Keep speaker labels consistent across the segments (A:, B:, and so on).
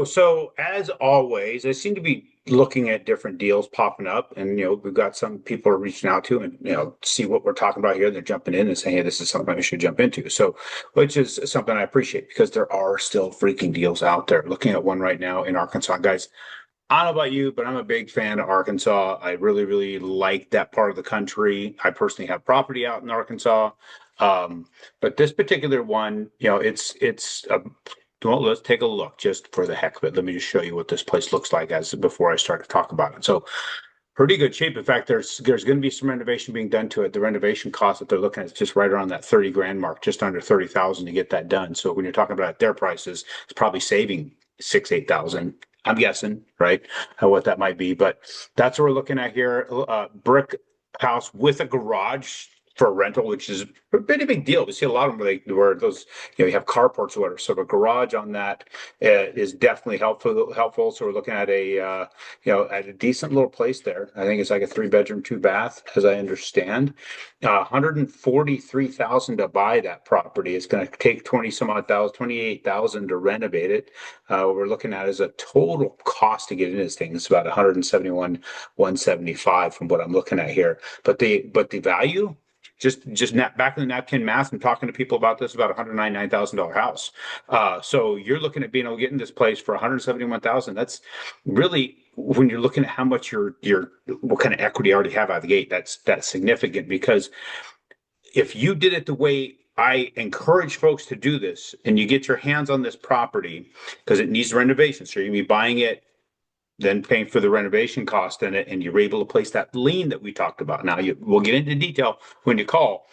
A: So as always, I seem to be looking at different deals popping up, and we've got some people are reaching out to and see what we're talking about here. They're jumping in and saying, "Hey, this is something I should jump into." So, which is something I appreciate because there are still freaking deals out there. Looking at one right now in Arkansas, guys. I don't know about you, but I'm a big fan of Arkansas. I really, really like that part of the country. I personally have property out in Arkansas. Um, but this particular one, it's a well, let's take a look just for the heck of it. Let me just show you what this place looks like as before I start to talk about it. So pretty good shape. In fact, there's going to be some renovation being done to it. The renovation cost that they're looking at is just right around that 30 grand mark, just under 30,000 to get that done. So when you're talking about their prices, it's probably saving 8,000. I'm guessing, right? What that might be, but that's what we're looking at here. Brick house with a garage for rental, which is a pretty big deal. We see a lot of them where those, you have carports or whatever. So a garage on that is definitely helpful. So we're looking at at a decent little place there. I think it's like a 3 bedroom, 2 bath, as I understand. 143,000 to buy that property. It's going to take 20 some odd thousand, 28,000 to renovate it. What we're looking at is a total cost to get into this thing. It's about 171, 175 from what I'm looking at here. But the value, just back in the napkin math, I'm talking to people about this, about $199,000 house. So you're looking at being able to get in this place for 171,000. That's really, when you're looking at how much what kind of equity you already have out of the gate, that's significant. Because if you did it the way I encourage folks to do this, and you get your hands on this property because it needs renovation, so you're gonna be buying it, then paying for the renovation cost in it, and you're able to place that lien that we talked about. Now, we'll get into detail when you call,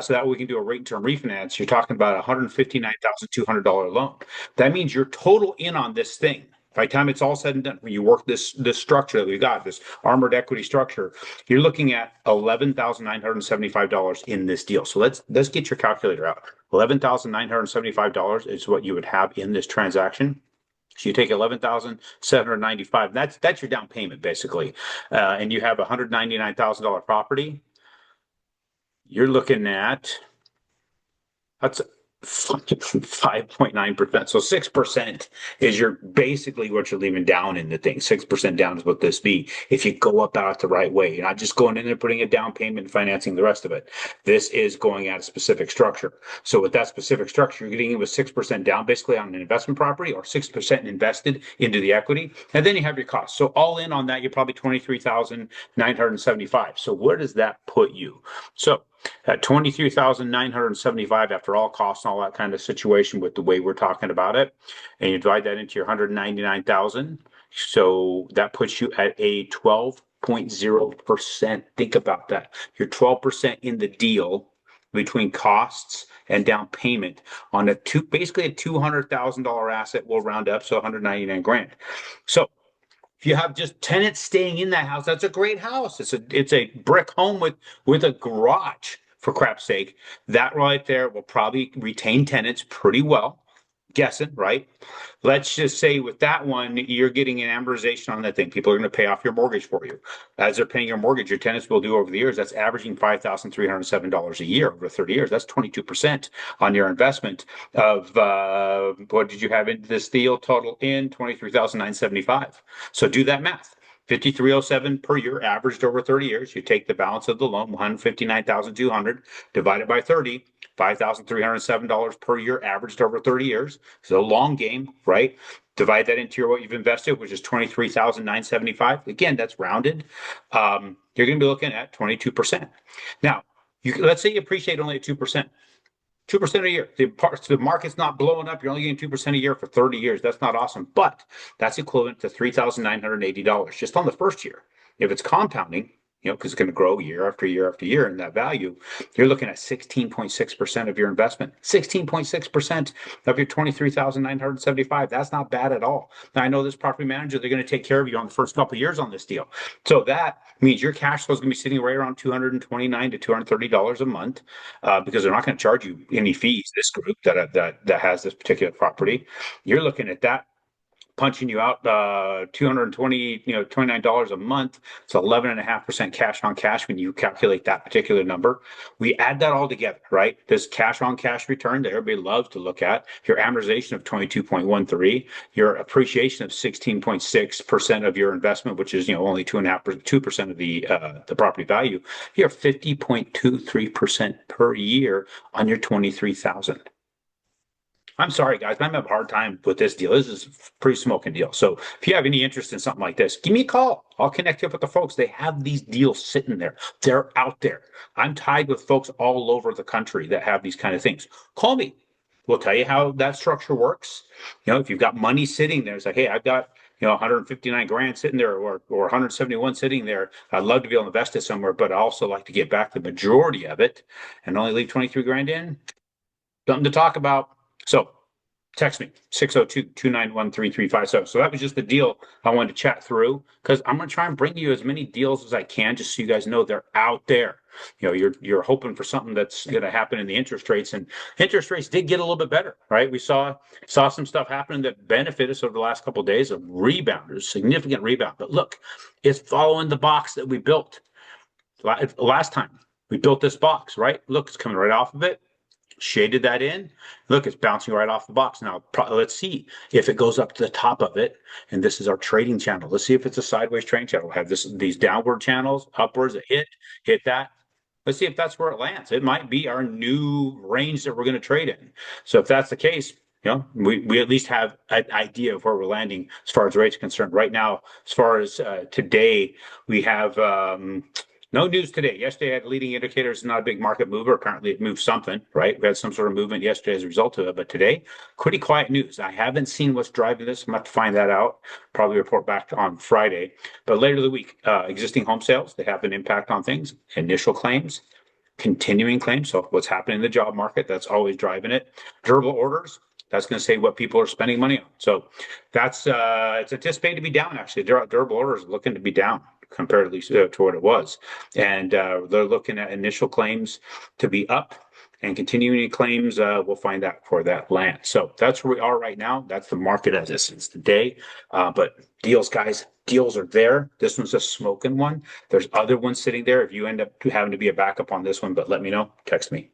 A: so that we can do a rate and term refinance. You're talking about a $159,200 loan. That means your total in on this thing, by the time it's all said and done, when you work this structure that we got, this armored equity structure, you're looking at $11,975 in this deal. So let's get your calculator out. $11,975 is what you would have in this transaction. So you take 11,795. That's your down payment basically, and you have a $199,000 property. You're looking at that's 5.9%. So 6% is your basically what you're leaving down in the thing. 6% down is what this be. If you go about it the right way, you're not just going in there putting a down payment and financing the rest of it. This is going at a specific structure. So with that specific structure, you're getting in with 6% down basically on an investment property, or 6% invested into the equity. And then you have your costs. So all in on that, you're probably 23,975. So where does that put you? So at 23,975 after all costs and all that kind of situation, with the way we're talking about it, and you divide that into your 199,000, so that puts you at a 12.0%. Think about that. You're 12% in the deal between costs and down payment on basically a $200,000 asset. We'll round up, so 199 grand. So if you have just tenants staying in that house, that's a great house. It's a brick home with a garage, for crap's sake. That right there will probably retain tenants pretty well. Guessing, right? Let's just say with that one, you're getting an amortization on that thing. People are going to pay off your mortgage for you. As they're paying your mortgage, your tenants will do over the years. That's averaging $5,307 a year over 30 years. That's 22% on your investment of what did you have into this deal? Total in 23,975. So do that math. 5,307 per year averaged over 30 years. You take the balance of the loan, 159,200, divided by 30, $5,307 per year averaged over 30 years. So a long game, right? Divide that into what you've invested, which is 23,975. Again, that's rounded. You're going to be looking at 22%. Now, let's say you appreciate only at 2%. 2% a year. The market's not blowing up. You're only getting 2% a year for 30 years. That's not awesome, but that's equivalent to $3,980 just on the first year. If it's compounding, because it's going to grow year after year after year in that value, you're looking at 16.6% of your investment. 16.6% of your 23,975. That's not bad at all. Now, I know this property manager, they're going to take care of you on the first couple of years on this deal. So that means your cash flow is going to be sitting right around $229 to $230 a month, because they're not going to charge you any fees. This group that has this particular property, you're looking at that punching you out 220, $29 a month. It's 11.5% cash on cash when you calculate that particular number. We add that all together, right? This cash on cash return that everybody loves to look at, your amortization of 22.13, your appreciation of 16.6% of your investment, which is only 2% of the property value. You're 50.23% per year on your 23,000. I'm sorry, guys, I'm having a hard time with this deal. This is a pretty smoking deal. So if you have any interest in something like this, give me a call. I'll connect you up with the folks. They have these deals sitting there. They're out there. I'm tied with folks all over the country that have these kind of things. Call me. We'll tell you how that structure works. If you've got money sitting there, it's like, hey, I've got 159 grand sitting there or 171 sitting there. I'd love to be able to invest it somewhere, but I also like to get back the majority of it and only leave 23 grand in. Something to talk about. So text me 602-291-3357. So that was just the deal I wanted to chat through because I'm going to try and bring you as many deals as I can just so you guys know they're out there. You're hoping for something that's going to happen in the interest rates, and interest rates did get a little bit better, right? We saw some stuff happening that benefited us over the last couple of days of rebounders, significant rebound. But look, it's following the box that we built last time. We built this box, right? Look, it's coming right off of it. Shaded that in. Look, it's bouncing right off the box. Now, let's see if it goes up to the top of it. And this is our trading channel. Let's see if it's a sideways trading channel. We'll have these downward channels, upwards, hit that. Let's see if that's where it lands. It might be our new range that we're going to trade in. So if that's the case, we at least have an idea of where we're landing as far as rates are concerned. Right now, as far as today, we have no news today. Yesterday I had leading indicators, not a big market mover. Apparently it moved something, right? We had some sort of movement yesterday as a result of it. But today, pretty quiet news. I haven't seen what's driving this. I'm going to have to find that out. Probably report back on Friday. But later in the week, existing home sales, they have an impact on things. Initial claims, continuing claims. So what's happening in the job market, that's always driving it. Durable orders, that's going to say what people are spending money on. So that's it's anticipated to be down, actually. Durable orders are looking to be down comparatively to what it was. And they're looking at initial claims to be up and continuing claims. We'll find out where that lands. So that's where we are right now. That's the market as it sits today. But deals, guys, deals are there. This one's a smoking one. There's other ones sitting there. If you end up having to be a backup on this one, but let me know. Text me.